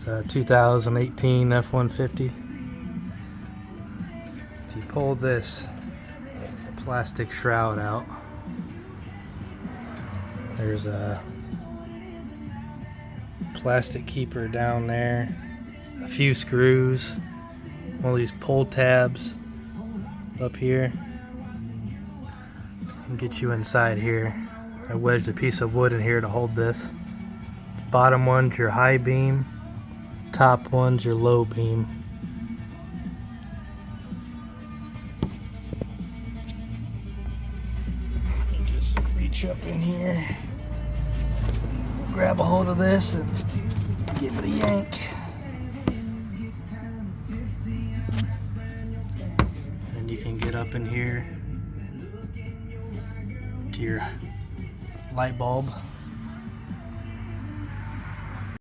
It's a 2018 F-150. If you pull this plastic shroud out, there's a plastic keeper down there, a few screws, one of these pull tabs up here, and get you inside here. I wedged a piece of wood in here to hold this. The bottom one's your high beam, top one's your low beam. You just reach up in here, grab a hold of this and give it a yank. And you can get up in here to your light bulb.